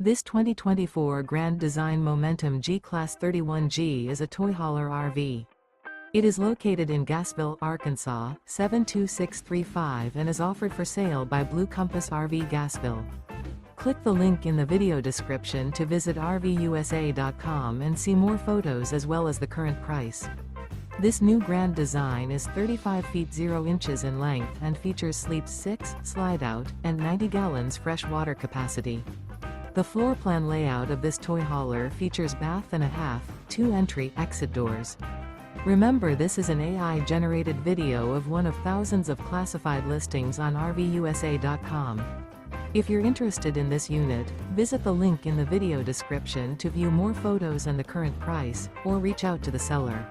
This 2024 Grand Design Momentum G-Class 31G is a toy hauler RV. It is located in Gassville, Arkansas, 72635 and is offered for sale by Blue Compass RV Gassville. Click the link in the video description to visit RVUSA.com and see more photos as well as the current price. This new Grand Design is 35 feet 0 inches in length and features sleeps 6, slide-out, and 90 gallons fresh water capacity. The floor plan layout of this toy hauler features bath and a half, 2 entry/exit doors. Remember, this is an AI-generated video of one of thousands of classified listings on RVUSA.com. If you're interested in this unit, visit the link in the video description to view more photos and the current price, or reach out to the seller.